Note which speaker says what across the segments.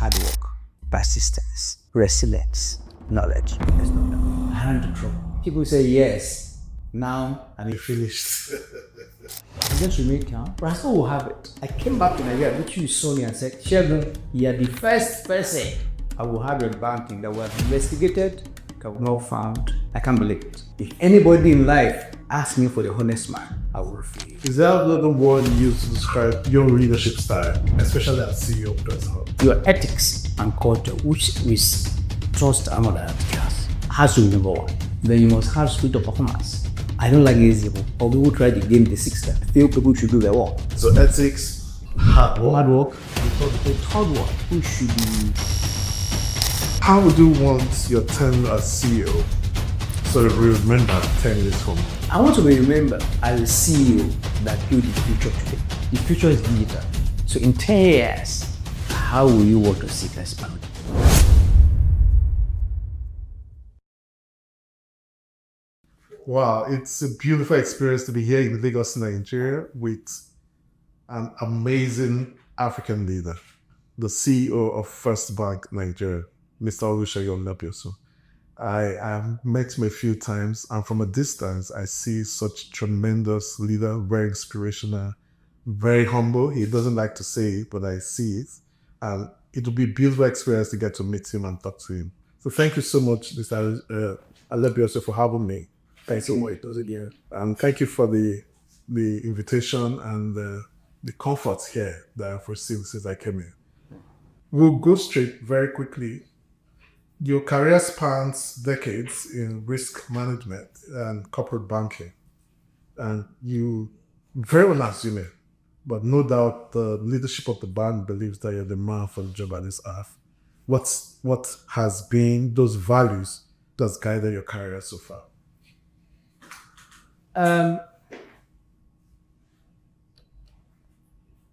Speaker 1: hard work, persistence, resilience, knowledge. There's no doubt. I ran into trouble. People say yes. Now I'm finished. I just remained calm, but I still will have it. I came back to Nigeria, which you saw me and said, Shegun, you are the first person I will have your banking that was investigated, that was not found. I can't believe it. If anybody in life asks me for the honest man, I will refuse.
Speaker 2: Is there another word used to describe your leadership style, especially as CEO of Port Harcourt?
Speaker 1: Your ethics and culture, which is trust and other class, has to be number one. Then you must have spirit of performance. I don't like lazy people, or people try the game the sixth time. Few people should do their work.
Speaker 2: So ethics, hard work.
Speaker 1: The third one, who should be.
Speaker 2: How would you want your tenure as CEO so that we remember 10 years from now?
Speaker 1: I want to be remembered as a CEO that built the future today. The future is digital. So in 10 years, how will you want to see this bound?
Speaker 2: Wow, it's a beautiful experience to be here in Lagos, Nigeria, with an amazing African leader, the CEO of First Bank Nigeria, Mr. Olusegun Labioso. I have met him a few times, and from a distance, I see such tremendous leader, very inspirational, very humble. He doesn't like to say it, but I see it. And it will be a beautiful experience to get to meet him and talk to him. So thank you so much, Mr. Labioso, for having me. Thank you so much. And thank you for the invitation and the comfort here that I've received since I came here. We'll go straight very quickly. Your career spans decades in risk management and corporate banking. And you very unassuming, but no doubt the leadership of the bank believes that you're the man for the job at this earth. What has been those values that's guided your career so far?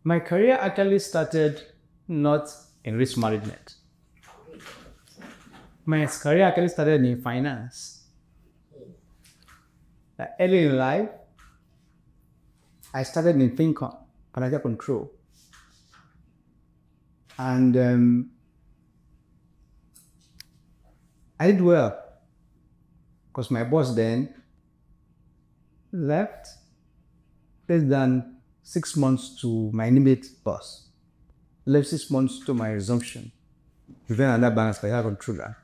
Speaker 1: My career actually started not in risk management. My career actually started in finance. Early in life, I started in FinCon, financial control. And I did well because my boss then left less than 6 months to my immediate boss. Left 6 months to my resumption. Then another bank as financial controller.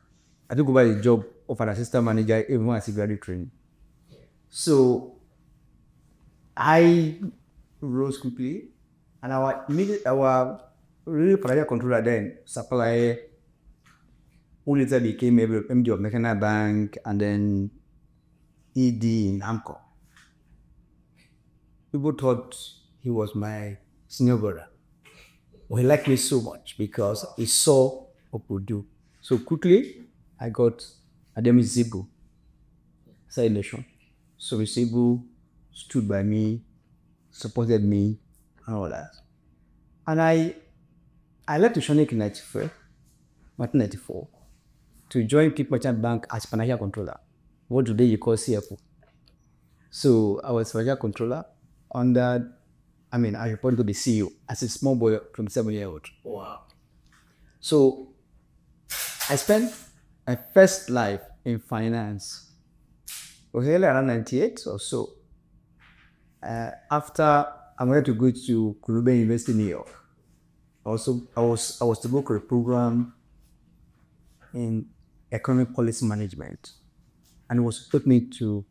Speaker 1: I took over the job of an assistant manager even when I was graduate training. So I rose quickly, and our real financial controller then, Supply, who later became MD of National Bank and then ED in AMCO. People thought he was my senior brother. Well, he liked me so much because he saw what we do. So quickly, I got Ademi Zibu, Side Nation. So Zibu stood by me, supported me, and all that. And I left Ushonik in 1994 to join Quick Merchant Bank as financial controller. What today you call CFO. So I was financial controller I reported to the CEO as a small boy from 7-year-old. Wow. So I spent my first life in finance. It was around 98 or so. After I went to go to Kurube University in New York. Also, I was to work a program in economic policy management, and it was took me to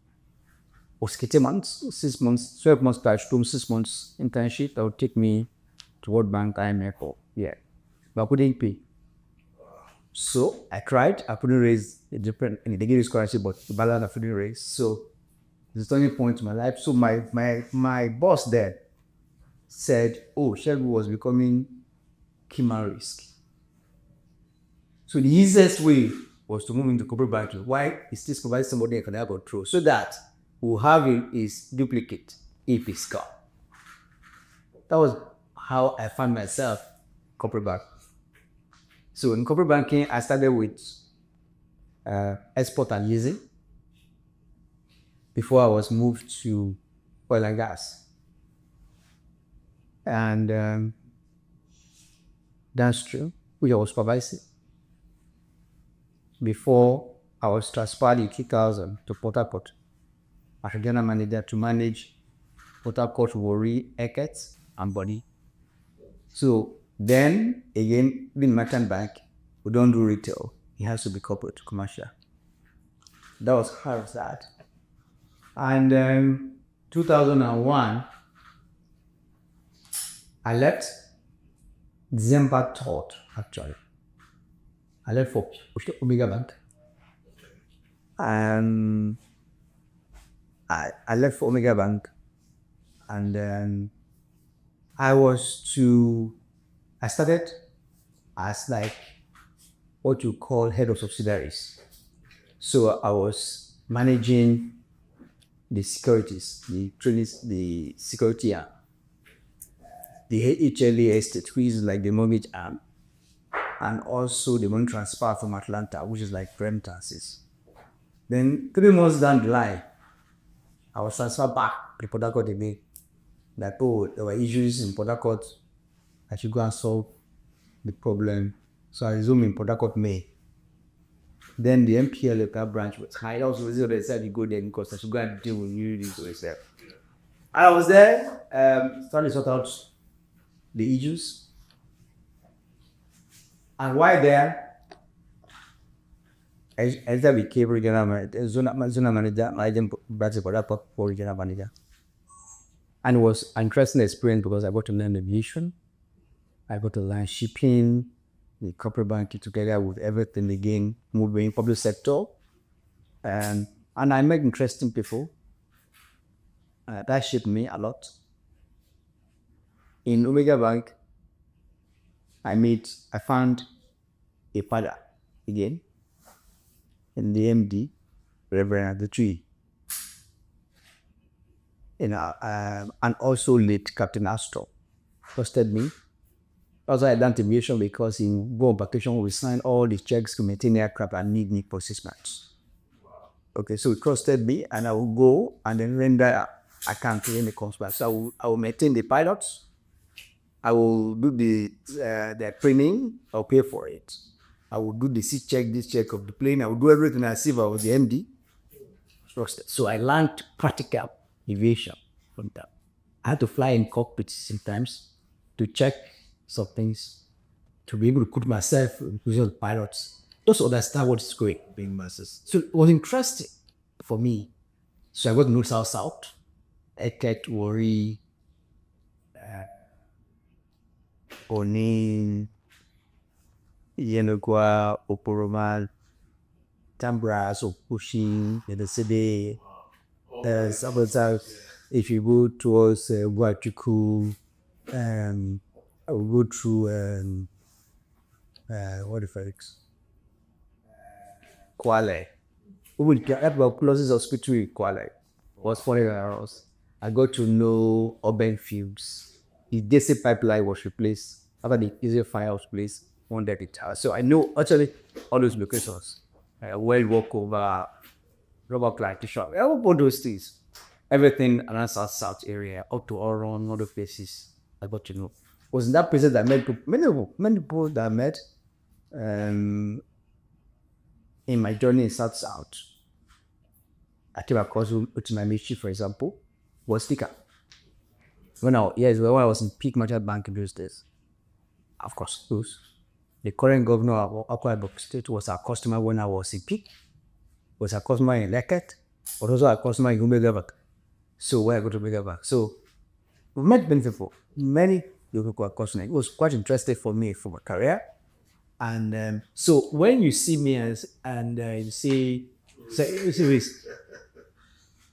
Speaker 1: 6 months, 12 months classroom, 6 months internship that would take me to World Bank, IMF, but I couldn't pay. So I tried. I couldn't raise they gave me scholarship, but the balance I couldn't raise. So it's a turning point in my life. So my boss there said, Shegun was becoming human risk. So the easiest way was to move into corporate banking. Why? Is this providing somebody can have control so that we'll have his duplicate if it's gone. That was how I found myself corporate banking. So in corporate banking, I started with export and leasing before I was moved to oil and gas. And that's true. which I was supervising. Before I was transferred in 2000 to Port Harcourt as a general manager to manage Port Harcourt, Warri, Eket, and Body. So then again, being merchant bank, we don't do retail. It has to be corporate, commercial. That was part of that. And 2001, I left December 3rd, actually. I left for Omega Bank. And I left for Omega Bank. And then I started as like what you call head of subsidiaries. So I was managing the securities, the trainees, the security arm, the HLA estate, which is like the mortgage arm, and also the money transfer from Atlanta, which is like remittances. Then 3 months down the line, I was transferred back to Port Harcourt again. That there were issues in Port Harcourt. I should go and solve the problem. So I resumed in Port Harcourt May. Then the MPL local branch was high. That was the reason they said you go there because I should go and deal with you this yourself. I was there, started to sort out the issues. And while there, I became regional manager, zona manager, managing branch Port Harcourt for regional manager. And it was an interesting experience because I got to learn aviation. I got to learn shipping, the corporate banking together with everything again, moving public sector. And I met interesting people. That shaped me a lot. In Omega Bank, I found a father again, in the MD, Reverend Adetui. And also late Captain Astro trusted me. Also, I done aviation because in go on vacation, we signed all the checks to maintain aircraft and need me for 6 months. Okay, so he trusted me, and I will go and then render account to any conspiracy. So I will maintain the pilots. I will do the training. I'll pay for it. I will do the this check of the plane. I will do everything as if I was the MD. Trusted. So I learned practical aviation from that. I had to fly in cockpits sometimes to check some things, to be able to put myself in position of pilots, just to understand what is going being masses. So it was interesting for me. So I got to know South, Eket, Warri, Onin, Yenogwa, Oporomal, Tambra, so pushing the city. Sabotage. If you go towards Guachuku, I will go through what the folks? Kwale. We would get about closest hospital in Kwale. Was 40 hours. I got to know urban fields. The DC pipeline was replaced after the easy fire was placed on that tower. So I know actually all those locations. Well walk over, rubber plantation, all those things. Everything around South area, up to Oron, other places, I got to know. It was in that place that I met many people that I met in my journey in South. I came across Ultimamichi, for example, was speaker. When I was in peak merchant bank in those days. Of course, the current governor of Akwa Ibom State was our customer when I was in peak, was a customer in Leket, but also a customer in Omega Bank. So where I go to Omega Bank. So we met many local customers. It was quite interesting for me for my career. And so when you see me you see this,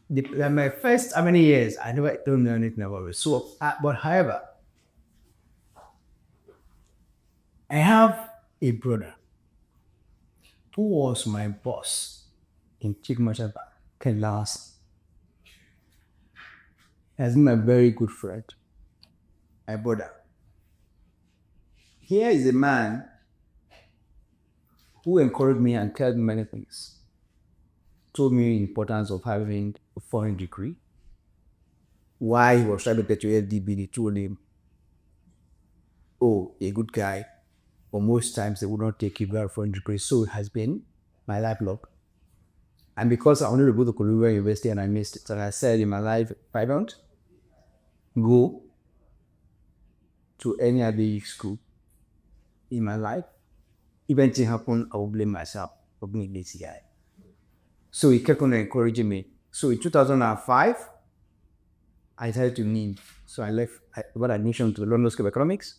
Speaker 1: my first how many years I never don't know anything about it. So, but however, I have a brother who was my boss in Chief Merchant Bank, Ken Lawson. Has been a very good friend, my brother. Here is a man who encouraged me and told me many things. Told me the importance of having a foreign degree. Why he was trying to get to LDB, they told him, oh, a good guy, but most times they would not take you back for degree. So it has been my lifelong. And because I wanted to go to Columbia University and I missed it, and I said in my life, if I don't go to any other school in my life, if anything happened, I will blame myself for being this guy. So he kept on encouraging me. So in 2005, I decided to leave. So I got admission to the London School of Economics.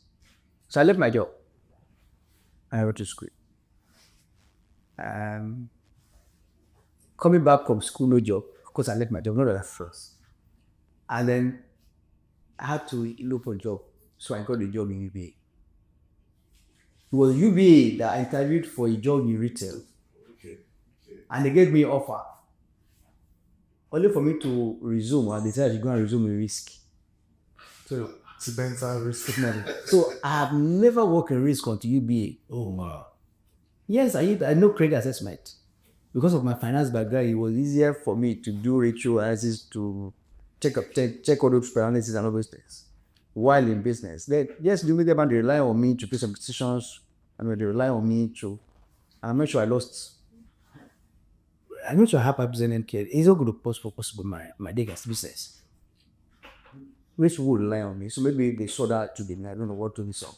Speaker 1: So I left my job. I went to school. Coming back from school, no job. Of course, I left my job, not at first. And then I had to look for a job. So I got a job in UBA. It was UBA that I interviewed for a job in retail. And they gave me an offer. Only for me to resume, I decided to go and resume a risk.
Speaker 2: So accidental risk.
Speaker 1: So I have never worked in risk until UBA.
Speaker 2: Oh wow.
Speaker 1: Yes, I know credit assessment. Because of my finance background, it was easier for me to do ratio analysis, to check all those parameters and all those things. While in business, they rely on me to pay some decisions. They rely on me to. I'm not sure I lost. I'm not sure I have represented care. It's not going to possible my biggest business, which would rely on me. So maybe they saw that today. I don't know what to do. So,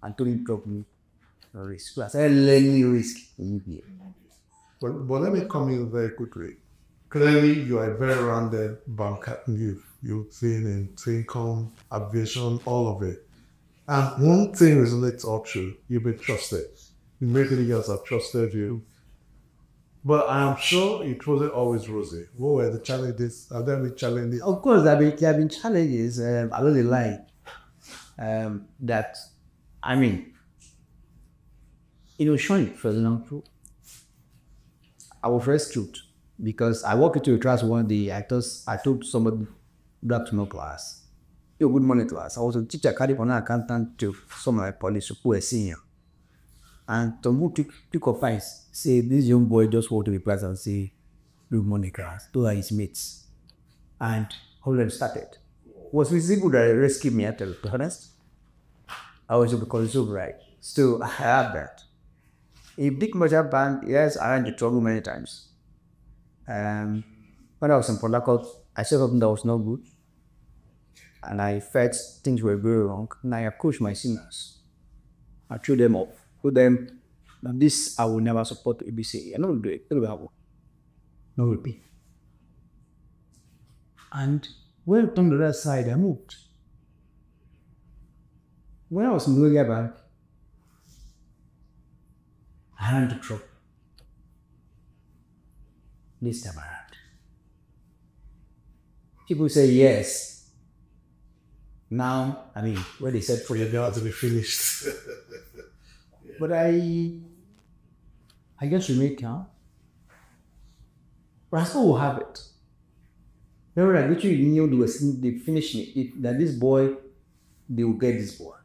Speaker 1: and told him drop me risk. So I started learning risk in UPA.
Speaker 2: But let me come in very quickly. Clearly, you are a very rounded banker. You've been in income, aviation, all of it. And one thing resonates all true. You've been trusted. Many leaders have trusted you. But I'm sure it wasn't always rosy. What were the challenges? Have there been challenges?
Speaker 1: Of course, there have been challenges. I don't lie. That, I mean, showing for the long truth. I was first truth because I walked into a class one day. I told somebody that no class. Good morning class. I was a teacher, carrying on an accountant to some of my police who were senior. And some took offense, say this young boy just want to be present and say, good morning class. Those are his mates. And Holland started. It was visible that they rescued me, to be honest. I was able to console right. Still, I had that. A big merger band, yes, I ran into trouble many times. When I was in Port Harcourt, I said something that was not good. And I felt things were very wrong. And I approached my seniors. I threw them off. Told them, this I will never support ABC. I don't do it. It'll be happen. No repeat. And when I turned to the other side, I moved. When I was moving back, I ran into trouble. This time around. People say yes. Now, when they said
Speaker 2: For your job to be finished.
Speaker 1: but I just remain calm. But I still will have it. Remember, I literally knew they finished me. That this boy, they will get this boy.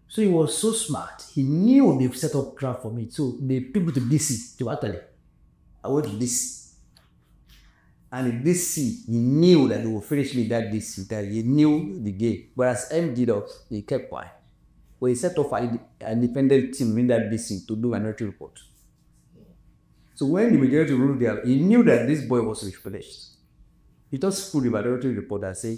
Speaker 1: So he was so smart. He knew they've set up trap for me. So they people to DC to actually. I went to DC. And in DC, he knew that they would finish me that DC. That he knew the game. But as M did up, he kept quiet. Well, he set off an independent team in that DC to do an minority report. So when the majority ruled there, he knew that this boy was finished. He just put the minority report and say,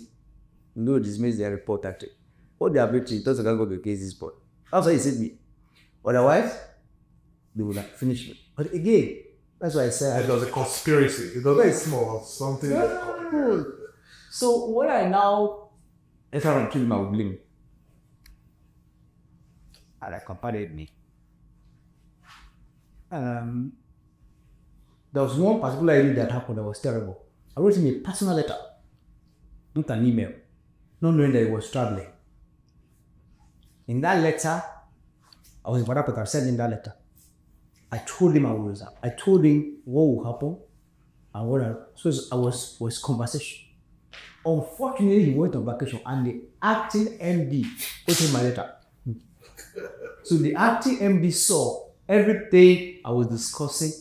Speaker 1: no, dismiss their report actually. What they have written, he doesn't go to case this boy. That's why he said me. Otherwise, they would have finished me. But again, that's why I said
Speaker 2: It was a conspiracy. It was very small, something.
Speaker 1: So when I now, if I don't kill him, I will blame. And I compared me. There was one particular event that happened that was terrible. I wrote him a personal letter, not an email, not knowing that he was traveling. In that letter, I was in Port Harcourt, I sent him that letter. I told him I would resign. I told him what would happen and so I was conversation. Unfortunately, he went on vacation and the acting MD put in my letter. So the acting MD saw everything I was discussing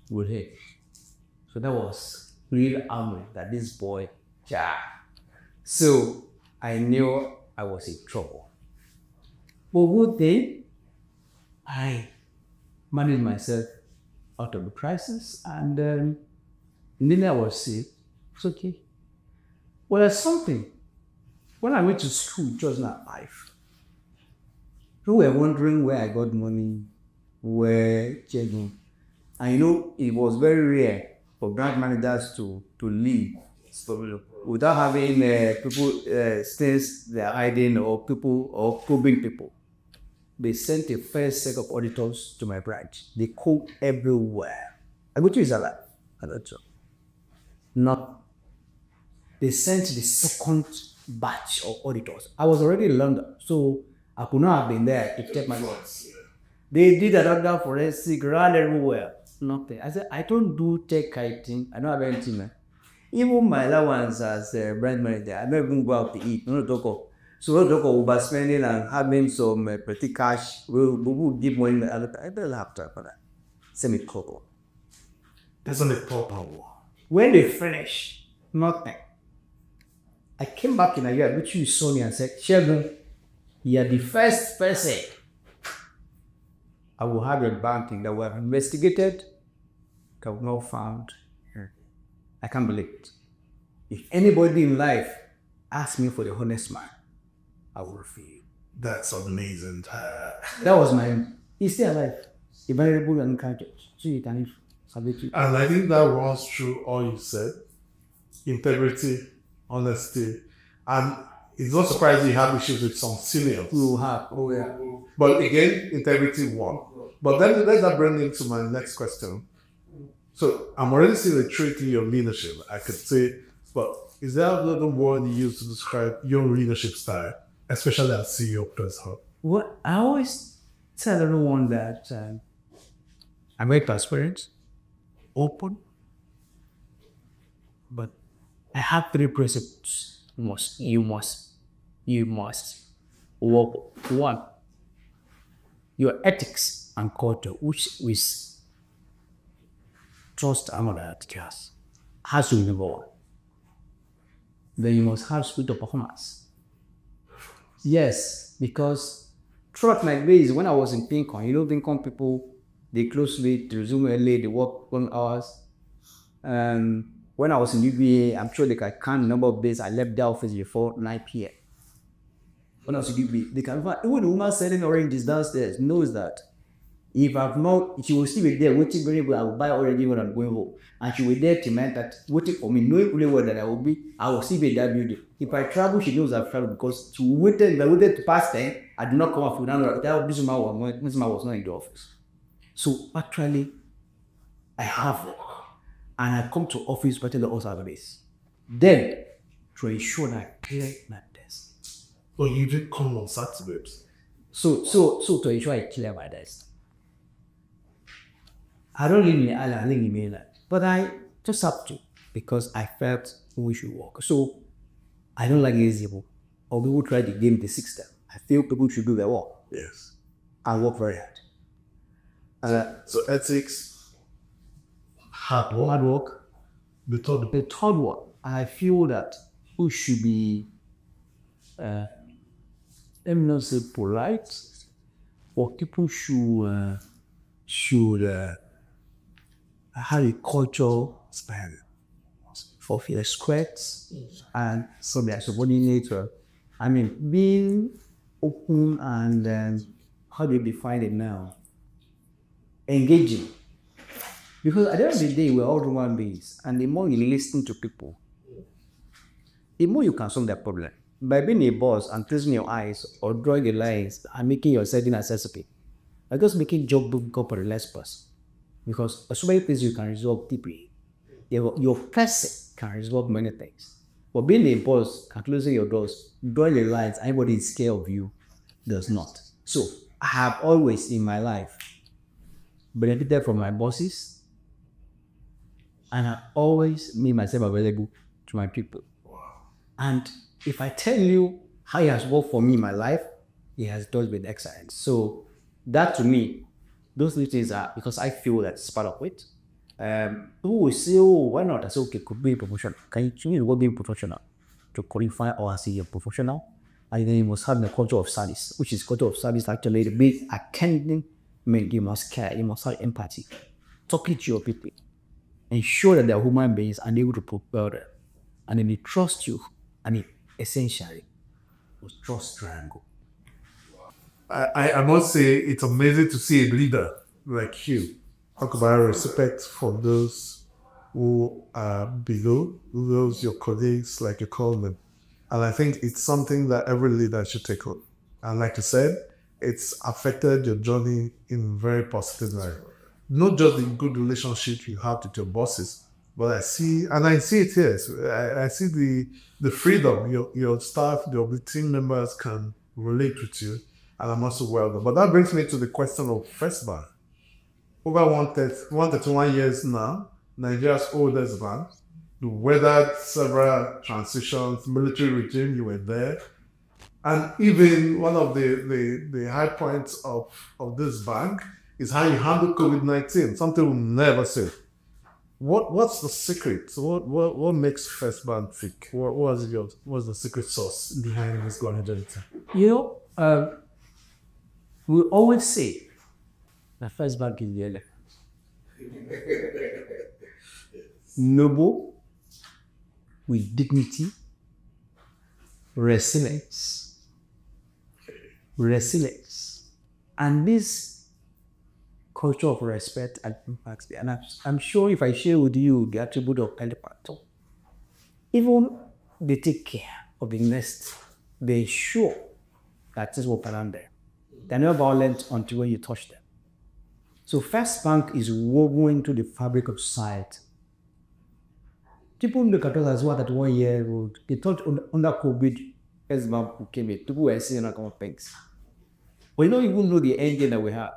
Speaker 1: with him. So that was real armor that this boy, yeah. So I knew I was in trouble. But good thing, I managed myself out of the crisis, and then I was sick. It's okay. Well, there's something. When I went to school, it was not life. People were wondering where I got money, where checking. And it was very rare for branch managers to leave without having people things they're hiding or people or probing people. They sent a first set of auditors to my branch. They called everywhere. I go to his alive. I don't know. Not. They sent the second batch of auditors. I was already in London, so I could not have been there to check my words. They did another forensic, ran everywhere. Nothing. I said, I don't do tech kiting. I don't have anything, man. Even my allowance as a brand manager, I don't even go out to eat. No talk of. So no talk of overspending and having some petty cash. We'll give money. I don't have time for that. Semi-coco.
Speaker 2: That's not a proper one.
Speaker 1: When they finish, nothing. I came back in Nigeria, which you saw me and said, Sheldon, you are the first person I will have a banking that we have investigated, that we not found. I can't believe it. If anybody in life asks me for the honest man, I will refuse.
Speaker 2: That's amazing.
Speaker 1: That was my. He's still alive. He's vulnerable and unconscious. So you can salute it.
Speaker 2: And I think that runs through all you said. Integrity, honesty, and it's not surprising you have issues with some seniors.
Speaker 1: You have. Oh yeah.
Speaker 2: But again, integrity won. But then let that bring me to my next question. So I'm already seeing a trait in your leadership, I could say, but is there another word you use to describe your leadership style, especially as CEO of Port Harcourt?
Speaker 1: Well, I always tell everyone that I'm very transparent, open, but I have three principles. You must work. One, your ethics and culture, which is trust and other teachers, has to be number one. Then you must have spirit of performance. Yes, because throughout my days when I was in Pincon, Pincon people, they close late, they resume early, they work 1 hours. When I was in UBA, I'm sure they can count the number of days I left the office before 9 p.m. When I was in UBA, they can find, even the woman selling oranges downstairs knows that if I've not, she will still be there waiting very well. I will buy already when I'm going home. And she will be there to mean that waiting for me, knowing really well that I will still be in that building. If I travel, she knows I've traveled because she waited, if I waited to pass 10, I do not come up with that. This man was not in the office. So actually, I have work. And I come to office better than us at this. Then, to ensure that I clear my desk.
Speaker 2: Well, you did come on Saturdays.
Speaker 1: So to ensure I clear my desk. I don't live in the island, I live in the mainland. But I just have to because I felt we should work. So I don't like lazy people or people try to game the system. I feel people should do their work.
Speaker 2: Yes.
Speaker 1: And work very hard.
Speaker 2: So ethics, hard work. The
Speaker 1: third one, I feel that people should be, let me not say polite, but people should have a cultural span for respect and so they are subordinate. I mean, being open and how do you define it now? Engaging. Because at the end of the day, we're all human beings, and the more you listen to people, the more you can solve their problem. By being a boss and closing your eyes or drawing the lines and making your setting accessible, you're just making job become for a less person. Because so many things you can resolve deeply. Your person can resolve many things. But being a boss and closing your doors, drawing the lines, anybody is scared of you does not. So I have always in my life benefited from my bosses, and I always made myself available to my people.
Speaker 2: Wow.
Speaker 1: And if I tell you how it has worked for me in my life, it has done with excellence. So that to me, those three things are because I feel that's part of it. People will say, oh, why not? I say, okay, could be professional. Can you choose what being professional to qualify or as a professional? And then you must have the culture of service, which is culture of service actually the big attending. You must care, you must have empathy. Talking to your people. Ensure that they're human beings and able to propel them. And then they trust you. And it essentially was trust triangle.
Speaker 2: I must say it's amazing to see a leader like you talk about respect for those who are below, those your colleagues, like you call them. And I think it's something that every leader should take on. And like you said, it's affected your journey in a very positive way. Not just the good relationship you have with your bosses, but I see it here. I see the freedom your staff, your team members can relate with you, and I'm also welcome. But that brings me to the question of First Bank. Over 131 years now, Nigeria's oldest bank. You weathered several transitions, military regime, you were there. And even one of the high points of this bank is how you handle COVID-19, something we'll never say. What's the secret? What makes First Bank tick? What's the secret sauce behind this longevity?
Speaker 1: We always say the First Bank is the elephant. Noble, with dignity, resilience, and this culture of respect and impact. And I'm sure if I share with you the attribute of elephant, even they take care of the nest, they ensure that things will around there. They're not violent until when you touch them. So First Bank is woven into the fabric of society. People look at us as well at 1 year old. They thought under COVID, First Bank came in. People were saying a couple of things. We don't even know the engine that we have.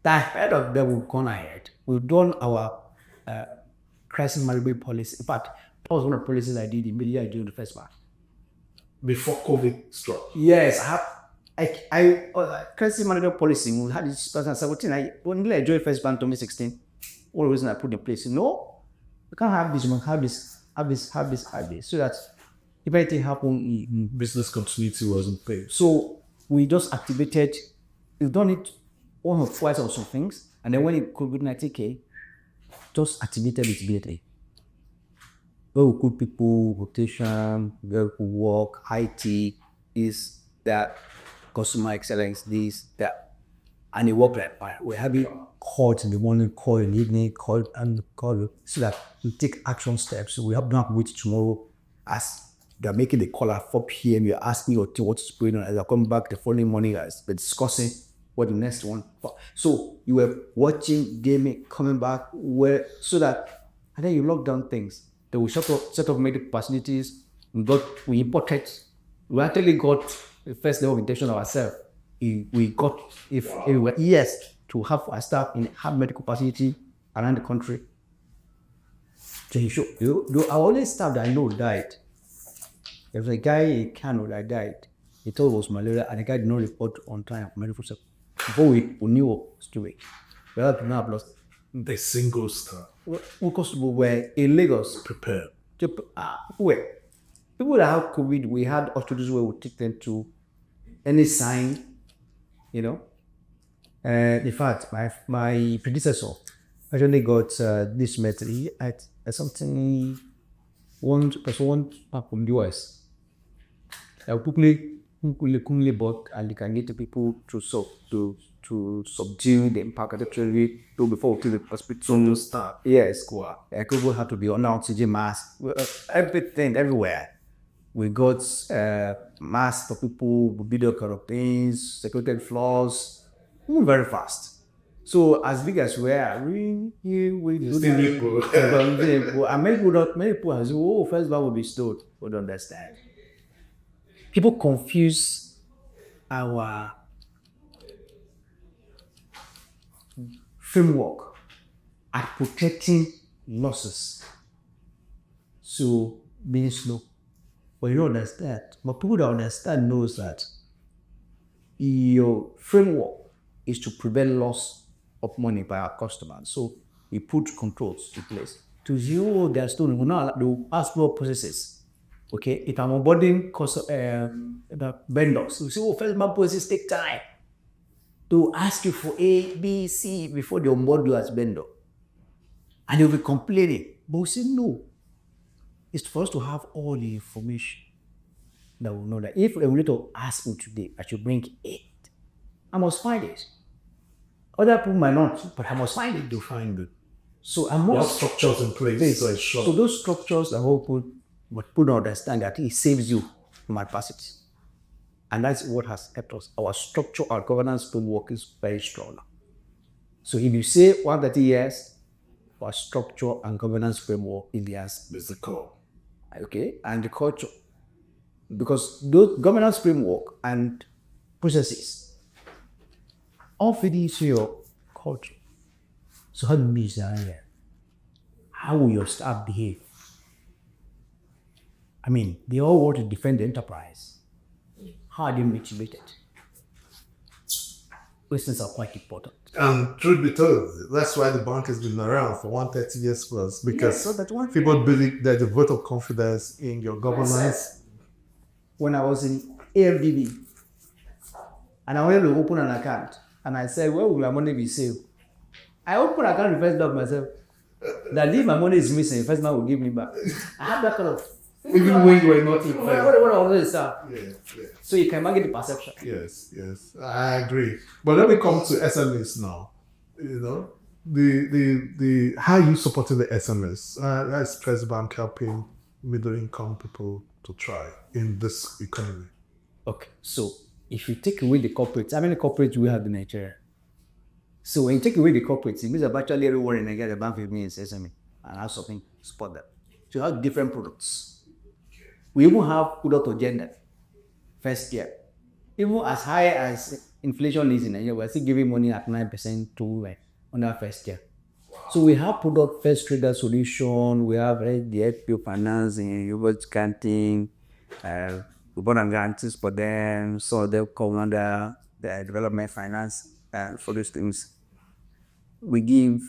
Speaker 1: Ahead of them, we've gone ahead. We've done our crisis management policy. In fact, that was one of the policies I did immediately during the First Bank.
Speaker 2: Before COVID struck?
Speaker 1: Yes, crisis management policy, we had this 2017. I only joined First Bank 2016. All the reason I put in place. No, we can't have this, we must have this, so that if anything happened,
Speaker 2: Business continuity wasn't paid.
Speaker 1: so we just activated, we've done it one or twice or some things, and then when it COVID-19 came, just activated it immediately. Where we put people, rotation, where we work, IT, is that, customer excellence, this, that, and it worked like fire. We're having calls in the morning, call in the evening, call, so that we take action steps. So we have not wait tomorrow as they're making the call at 4 p.m. You're asking your team what's going on. As I come back the following morning, guys, we're discussing what the next one. So you were watching, gaming, coming back, so that, and then you lock down things. Then we set up medical facilities. We imported. We actually got the first level of intention of ourselves. We got everywhere. Yes, to have our staff have medical facility around the country. I always staff that I know died. There was a guy in Kano that died. He thought it was malaria, and the guy did not report on time for medical support. Before we knew what was doing. We had to now have lost.
Speaker 2: The single star.
Speaker 1: We were in Lagos.
Speaker 2: Prepared.
Speaker 1: People that have COVID, we had hospitals where we take them to any sign, in fact, my predecessor actually got this method. He had something, one person from the US. Quickly bought, and you can get the people to subdue the impact of the trade before we to the hospital. Yes, people had to be on oxygen mask, everything, everywhere. We got masks for people with video carotines, security floors, very fast. So as big as we are, we do the and many people have said, oh, First Bank will be stored. We don't understand. People confuse our framework at protecting losses. So being slow. But you don't understand. But people that understand knows that your framework is to prevent loss of money by our customers. So we put controls in place. To zero their story, they will ask for processes. Okay, if I'm onboarding the vendors, you see, oh, first man process take time to ask you for A, B, C before they onboard you as vendor. And you'll be complaining. But we say no. It's for us to have all the information that will know that if a regulator asks me today, I should bring 8. I must find it. Other people might not, but I must find it.
Speaker 2: You find it.
Speaker 1: So I
Speaker 2: You have
Speaker 1: must
Speaker 2: structures in place to
Speaker 1: So
Speaker 2: ensure.
Speaker 1: those structures are all put, but people don't understand that it saves you from adversity. And that's what has helped us. Our structure, our governance framework is very strong. So if you say 130 years, our structure and governance framework is
Speaker 2: It's the core.
Speaker 1: okay, and the culture. Because those governance framework and processes all feed into your culture. So how do you meet that here? How will your staff behave? I mean, they all want to defend the enterprise. How are they motivated? Questions are quite important.
Speaker 2: And truth be told, that's why the bank has been around for 130 years plus, because
Speaker 1: so that's one
Speaker 2: people believe that the vote of confidence in your governance.
Speaker 1: When I was in AFDB, and I wanted to open an account, and I said, where will my money be saved? I opened an account with first bank myself. That if my money is missing, first bank will give me back. I have that kind of,
Speaker 2: Even when you were not in
Speaker 1: what all this stuff.
Speaker 2: Yeah.
Speaker 1: So you can imagine the perception.
Speaker 2: Yes, I agree. But let me come to SMEs now. You know, the how you supporting the SMEs? That's Press Bank helping middle income people to try in this economy.
Speaker 1: Okay, so if you take away the corporates, how many corporates do we have in Nigeria? So when you take away the corporates, it means that virtually everyone in Nigeria, the bank with me is SME, and have something to support them. So you have different products. We even have product of gender, first year. Even as high as inflation is in Nigeria, we're still giving money at 9% to women on our first year. So we have product first trader solution, we have the FPO financing, reverse canting, we bought and guarantees for them, so they'll come under the development finance for those things. We give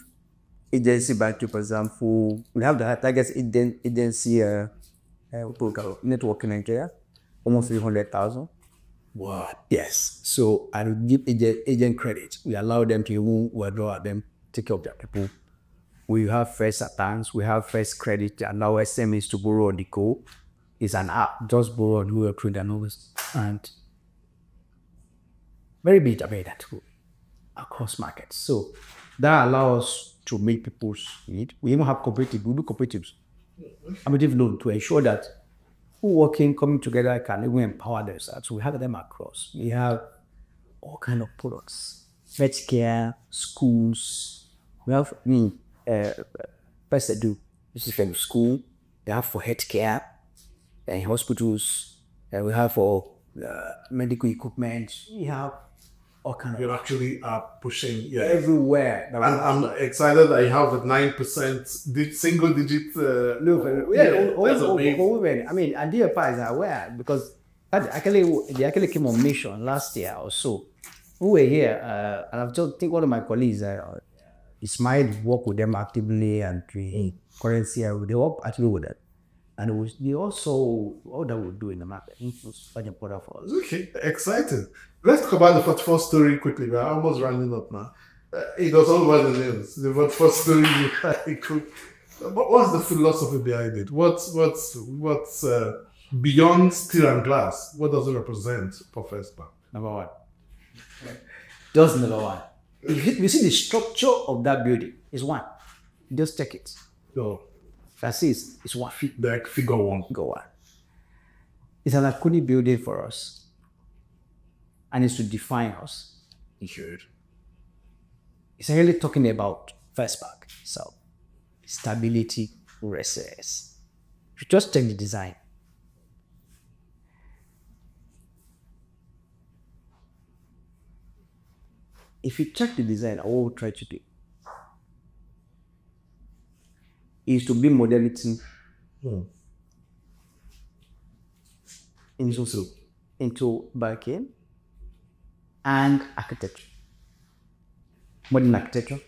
Speaker 1: agency banking, for example, we have the target agency network in Nigeria, almost 300,000.
Speaker 2: Wow.
Speaker 1: Yes. So I will give agent credit. We allow them to even withdraw them, take care of their people. We have first advance, we have first credit, allow SMEs to borrow on the go. It's an app, just borrow on Google Credit and others. And very big about that across markets. So that allows us to meet people's need. We even have cooperative, we do cooperatives. Cooperative loan to ensure that who working, coming together can even empower themselves. So we have them across. We have all kind of products. Healthcare, schools. We have first they do. This is from school. They have for healthcare and hospitals. We have for medical equipment. We have all kind of
Speaker 2: You actually are pushing
Speaker 1: everywhere.
Speaker 2: And I'm excited that you have the 9% single digit.
Speaker 1: That's amazing. I mean, and DFI is aware because they actually came on mission last year or so. We were here, and I've just think one of my colleagues, Ismail, work with them actively and currency. They work actually with that, and they also all that we do in the market. It's quite important for us.
Speaker 2: Okay, excited. Let's talk about the 44 story quickly. We're almost rounding up now. It was all about the names. The 44 story. What's the philosophy behind it? What's beyond steel and glass? What does it represent for First Bank?
Speaker 1: Number one. Just number one. If you see the structure of that building, is one. Just check it.
Speaker 2: So
Speaker 1: That's it. It's one.
Speaker 2: like figure one.
Speaker 1: Go on. It's an iconic building for us. And it's to define us.
Speaker 2: Good.
Speaker 1: It's really talking about First Bank. So, stability, resilience. You just check the design. If you check the design, what we'll try to do is to bring modernity into banking and architecture. Modern architecture.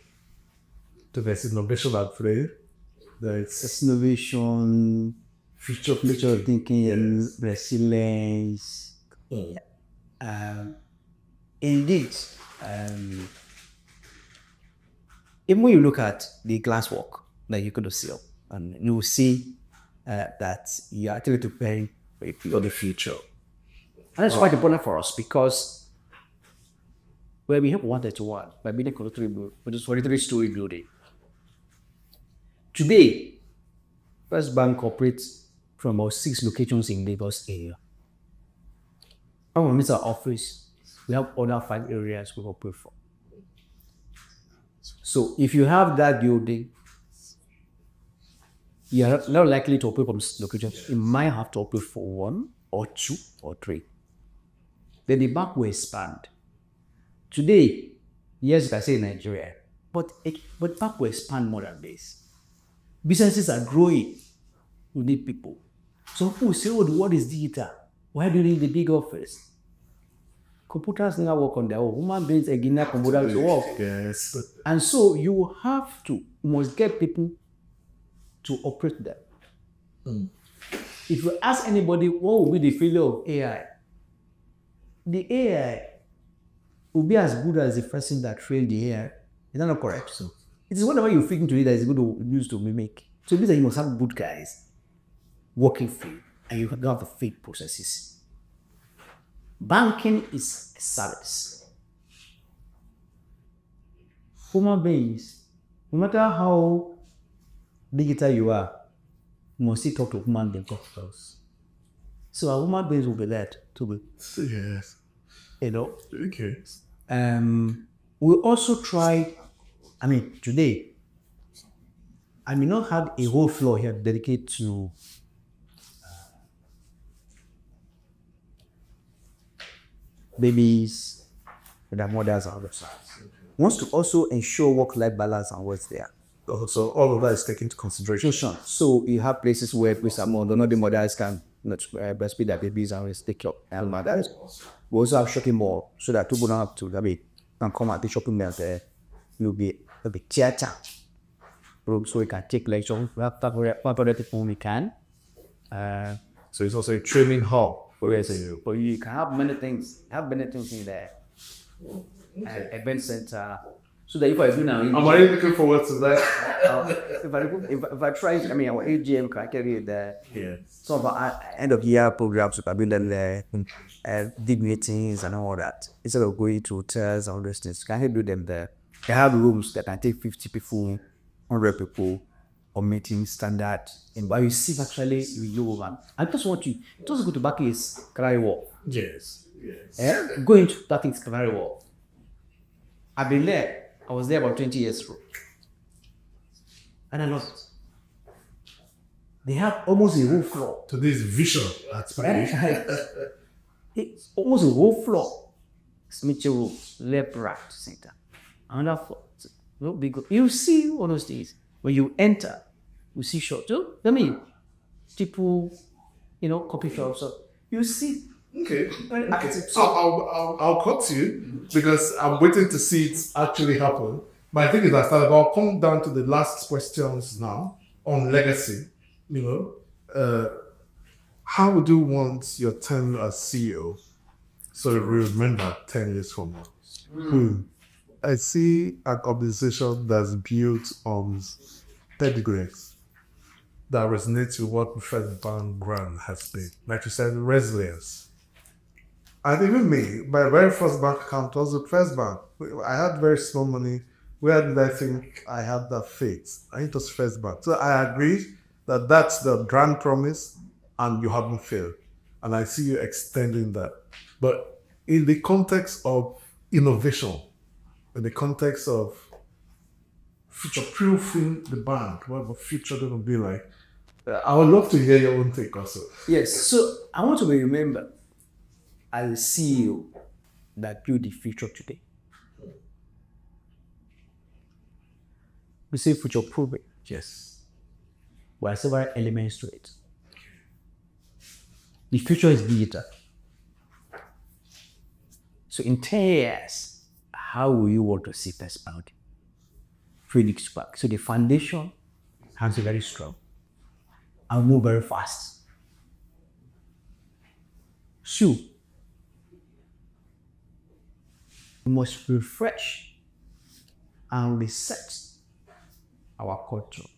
Speaker 2: So there's innovation at play. There's
Speaker 1: It's innovation, future thinking, and resilience. Indeed, even when you look at the glasswork that you're going to sell, and you will see that you're actually preparing for the future. And that's quite important for us because where we have 131, by building which is 43-story building. Today, First Bank operates from about 6 locations in Lagos area. Our Mr. Office, we have other 5 areas we operate from. So if you have that building, you are not likely to operate from locations. You might have to operate for 1 or 2 or 3. Then the bank will expand. Today, yes, you can say Nigeria, but bank will expand more than this. Businesses are growing. You need people. So people will say, oh, the world is digital. Why do you need the big office? Computers never work on their own. Human beings again are computers to work.
Speaker 2: Yes.
Speaker 1: And so you must get people to operate them. If you ask anybody what will be the failure of AI, the AI will be as good as the person that trained the AI. Is that not correct? So it is whatever you're thinking today that is going to use to mimic. So it means that you must have good guys working field, and you don't have the fake processes. Banking is a service. Human beings, no matter how digital you are, you must still talk to human beings first. So our human beings will be there to be.
Speaker 2: Yes. Okay.
Speaker 1: We also try, today, I may not have a whole floor here dedicated to babies, their mothers and other sides. Wants to also ensure work-life balance and what's there.
Speaker 2: So all of that is taken into consideration.
Speaker 1: So you have places where not the mothers can breastfeed their babies and take care of mothers. We also have shopping mall so that people don't have to can come at the shopping mall there. You'll be theater room so we can take lectures. We have other people we can.
Speaker 2: So it's also a training hall.
Speaker 1: But you can have many things. In there. Event center. So that if I do now,
Speaker 2: I'm already looking forward to that.
Speaker 1: if I try, our AGM can carry it there.
Speaker 2: Yeah.
Speaker 1: Some of our end of year programs we can build them there, big meetings and all that. Instead of going to hotels and all those things, can help do them there. They have rooms that can take 50 people, 100 people, or meetings standard. But you see, actually, you man. I just want you. Just go to Baki's Canary Wharf.
Speaker 2: Yes.
Speaker 1: Go into that thing's Canary Wharf. I've been there. I was there about 20 years ago. And I love it. They have almost a whole floor.
Speaker 2: To this vision. That's right.
Speaker 1: It's almost a whole floor. Smith room, left, right, center. Another floor. No big. You see all those things. When you enter, you see shops. People, coffee shops. So you see.
Speaker 2: Okay. I'll cut you because I'm waiting to see it actually happen. But I think it's that I'll come down to the last questions now on legacy. How would you want your tenure as CEO so that we remember 10 years from now? I see an organization that's built on pedigrees that resonates with what the First Bank brand has been. Like you said, resilience. And even me, my very first bank account was the First Bank. I had very small money. Where did I think I had that faith? I think it was First Bank. So I agree that that's the brand promise and you haven't failed. And I see you extending that. But in the context of innovation, in the context of future-proofing the bank, what the future going to be like, I would love to hear your own take also.
Speaker 1: Yes, so I want to be remembered as a CEO that built the future today. We say future proofing.
Speaker 2: Yes.
Speaker 1: There are several elements to it. The future is digital. So in 10 years, how will you want to see First Bank? Phoenix Park. So the foundation has to be very strong. and move very fast. 2, we must refresh and reset our culture.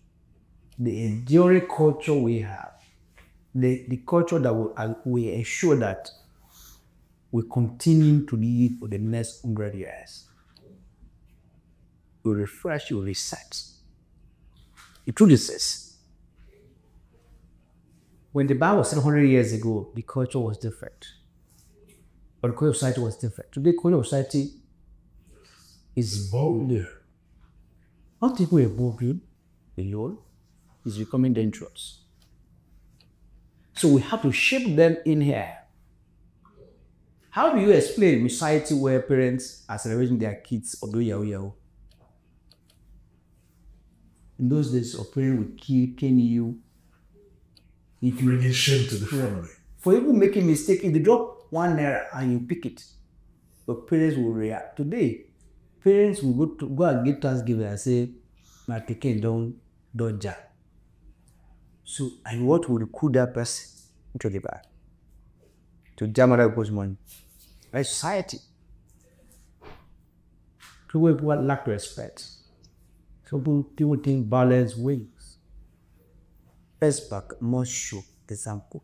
Speaker 1: The enduring culture we have, the culture that will ensure that we continue to live for the next 100 years. We refresh, we reset. It truly says, when the Bible was said 100 years ago, the culture was different. But the culture of society was different. Today, the culture of society is bold. Not even a bold alone, is becoming dangerous. So we have to shape them in here. How do you explain a society where parents are celebrating their kids or doing yahoo yahoo? In those days, a parent would cane you.
Speaker 2: If you bring shame to the family.
Speaker 1: For even making mistake, if they drop 1 naira and you pick it, the parents will react. Today, parents will go and give Thanksgiving and say, my pikin don't jam. So, and what will recruit that person into the bag? To jam other people's money. Right? Society. People lack respect. Some people think violence wins. First back must show the example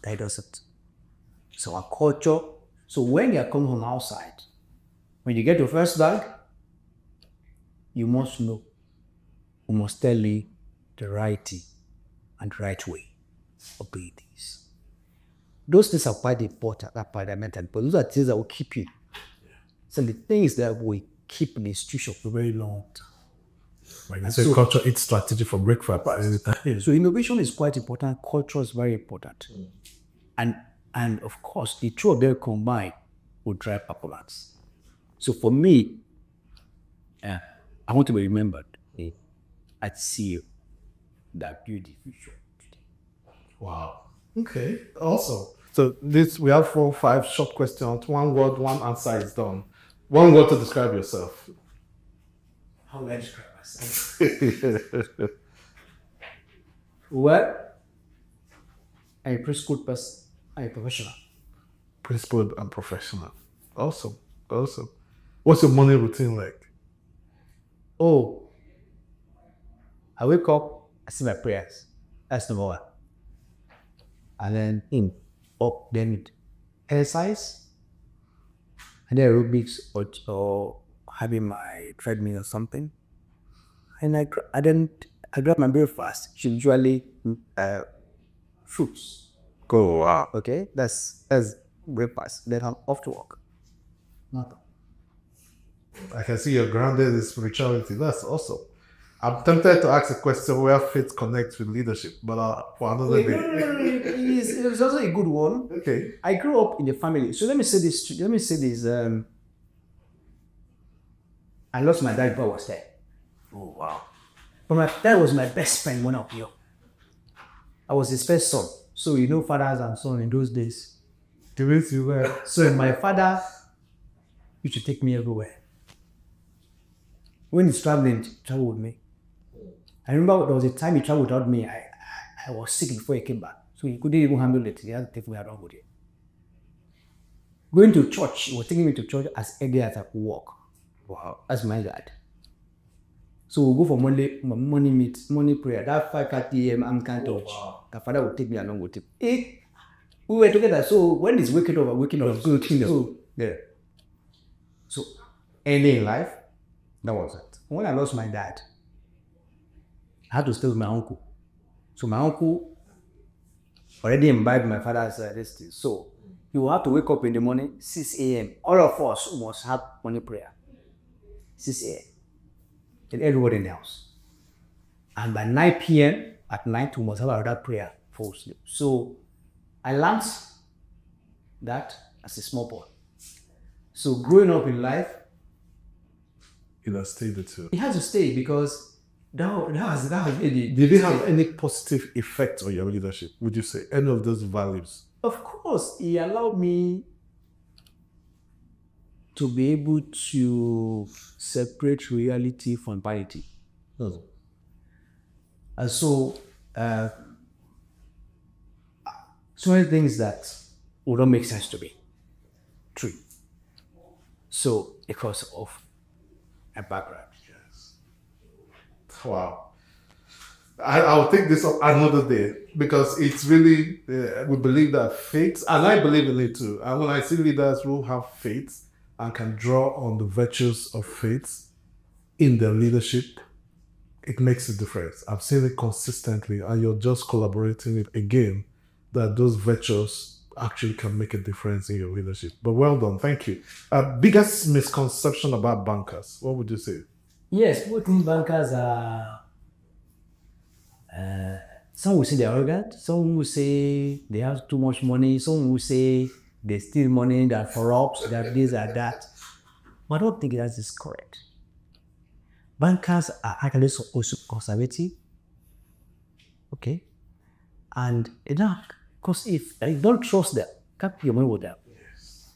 Speaker 1: that it doesn't. So our culture, so when you are coming from outside, when you get to first bag, you must know, we must tell you the right thing and the right way of doing things. Those things are quite important, that fundamental, but those are things that will keep you. So the things that will keep an institution for a very long time.
Speaker 2: Like I said, culture, it's strategy for breakfast.
Speaker 1: So innovation is quite important. Culture is very important. And of course, the two of them combined will drive performance. So for me, I want to be remembered as CEO that built the future.
Speaker 2: Wow. Okay. Also, so we have 4 or 5 short questions. 1 word, 1 answer is done. 1 word to describe yourself.
Speaker 1: How do I describe myself? Well, I'm a preschool person. I'm a professional.
Speaker 2: Principled and professional. Awesome. Awesome. What's your morning routine like?
Speaker 1: Oh, I wake up, I say my prayers. That's number 1. And then then exercise, and then aerobics or having my treadmill or something. And I grab my breakfast, usually fruits.
Speaker 2: Oh, wow.
Speaker 1: Okay, that's breakfast. Then I'm off to work. Nothing.
Speaker 2: I can see you're grounded in spirituality. That's awesome. I'm tempted to ask a question where faith connects with leadership, but for another day.
Speaker 1: It's also a good one.
Speaker 2: Okay.
Speaker 1: I grew up in a family. So let me say this. I lost my dad before I was 10.
Speaker 2: Oh, wow.
Speaker 1: But my dad was my best friend when I was young. I was his first son. So you know fathers and sons in those days.
Speaker 2: The way you were.
Speaker 1: So my father used to take me everywhere. When he's traveling, he traveled with me. I remember there was a time he traveled without me. I was sick before he came back. So he couldn't even handle it. He had to take me around with him. Going to church, he was taking me to church as early as I could walk.
Speaker 2: Wow.
Speaker 1: That's my dad. So we'll go for morning prayer. That 5:30 a.m. I'm kind of. The father would take me along with him. We were together. So when he's waking up, good kingdom. So, yeah. So early in life, that was it. When I lost my dad, I had to stay with my uncle. So my uncle already imbibed my father's this thing. So you will have to wake up in the morning, 6 a.m. All of us must have morning prayer. 6 a.m. And everybody in the house. And by 9 p.m. at night, we must have another prayer for sleep. So I learned that as a small boy. So growing up in life,
Speaker 2: It has stayed the two.
Speaker 1: it has to stay because that was really.
Speaker 2: Did it have any positive effect on your leadership? Would you say any of those values?
Speaker 1: Of course, he allowed me to be able to separate reality from vanity. And so so many things that would not make sense to me. True. So because of a background.
Speaker 2: Wow. I'll take this up another day because it's really, we believe that faith, and I believe in it too. And when I see leaders who have faith and can draw on the virtues of faith in their leadership, it makes a difference. I've seen it consistently, and you're just collaborating it again, that those virtues actually can make a difference in your leadership. But well done, thank you. Biggest misconception about bankers, what would you say?
Speaker 1: Yes, people think bankers are. Some will say they're arrogant. Some will say they have too much money. Some will say they steal money, they're corrupt, they're this, they're that. But I don't think that is correct. Bankers are actually also conservative. Okay. And enough. Because if you don't trust them, can't put your money with them.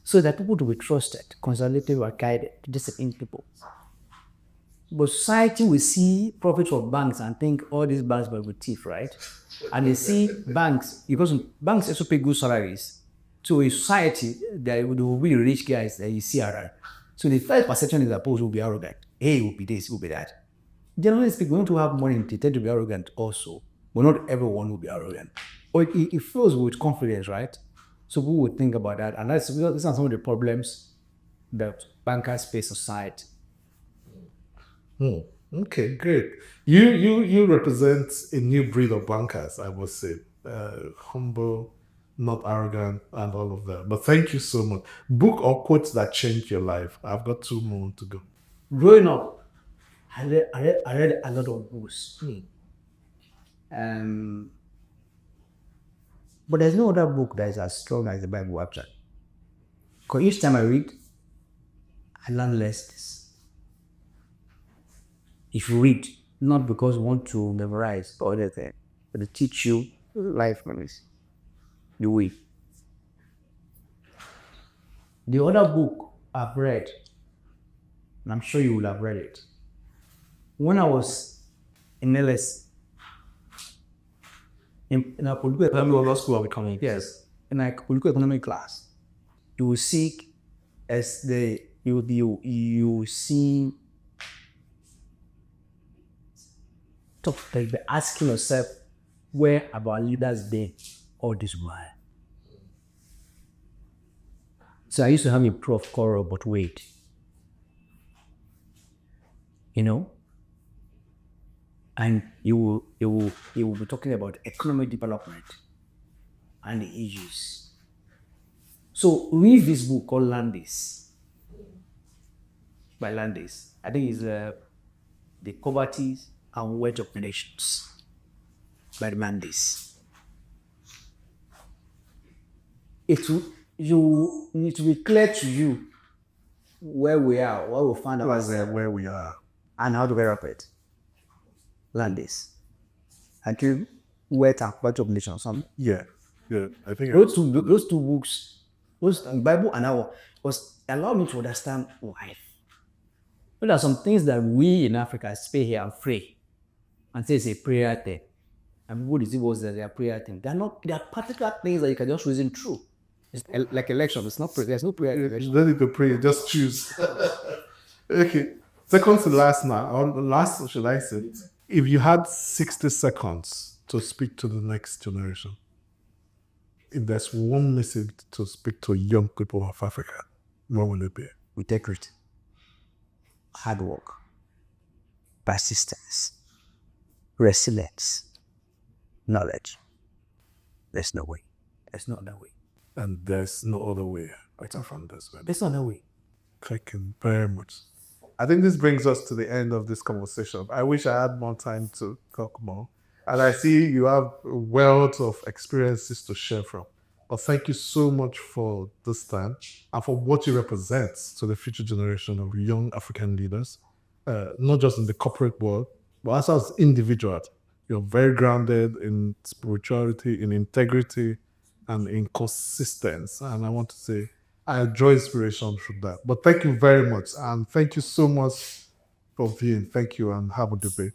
Speaker 1: So that people to be trusted, conservative or guided, disciplined people. But society will see profit from banks and think all these banks were with thief, right? And they see banks, because banks also pay good salaries. So in society, there will be rich guys that you see around. So the first perception is that people will be arrogant. Hey, it will be this, it will be that. Generally speaking, when you have money, they tend to be arrogant also. But not everyone will be arrogant. Or it flows with confidence, right? So people will think about that. And these are some of the problems that bankers face in society.
Speaker 2: Okay, great. You represent a new breed of bankers, I would say. Humble, not arrogant, and all of that. But thank you so much. Book or quotes that changed your life. I've got 2 more to go.
Speaker 1: Growing up, I read a lot of books. But there's no other book that is as strong as the Bible, actually. Because each time I read, I learn lessons. If you read, not because you want to memorize or anything, but to teach you life lessons, you read. The other book I've read, and I'm sure you will have read it, when I was in LS, in a political economic law school, yes, in a political economy class, you will seek as you see. Like be asking yourself, where have our leaders been all this while? So I used to have a prof called Robert Wade. And he will be talking about economic development and the issues. So read this book called Landis by Landis. I think it's The Poverties and Wealth of Nations by Landis. It will be clear to you where we are, what we find out
Speaker 2: where we are,
Speaker 1: and how to develop it. Landis. And you Wealth and Wealth of Nations.
Speaker 2: Yeah. I think
Speaker 1: those two books, the Bible and our, was allow me to understand life. But there are some things that we in Africa stay here and pray and say it's a prayer thing. And people deceive us that they are prayer thing. They are particular things that you can just reason through. It's like election. It's not prayer. There's no prayer.
Speaker 2: you don't need to pray, just choose. Okay. Second to last now, or last, should I say? If you had 60 seconds to speak to the next generation, if there's one message to speak to young people of Africa, what will it be?
Speaker 1: Integrity, hard work, persistence, resilience, knowledge. There's no way. There's no other way.
Speaker 2: And there's no other way apart from this one.
Speaker 1: There's no other way.
Speaker 2: Thank you very much. I think this brings us to the end of this conversation. I wish I had more time to talk more. And I see you have a wealth of experiences to share from. But thank you so much for this time and for what you represent to the future generation of young African leaders, not just in the corporate world, but also as individuals. You're very grounded in spirituality, in integrity, and in consistency. And I want to say, I enjoy inspiration from that. But thank you very much. And thank you so much for viewing. Thank you and have a good day.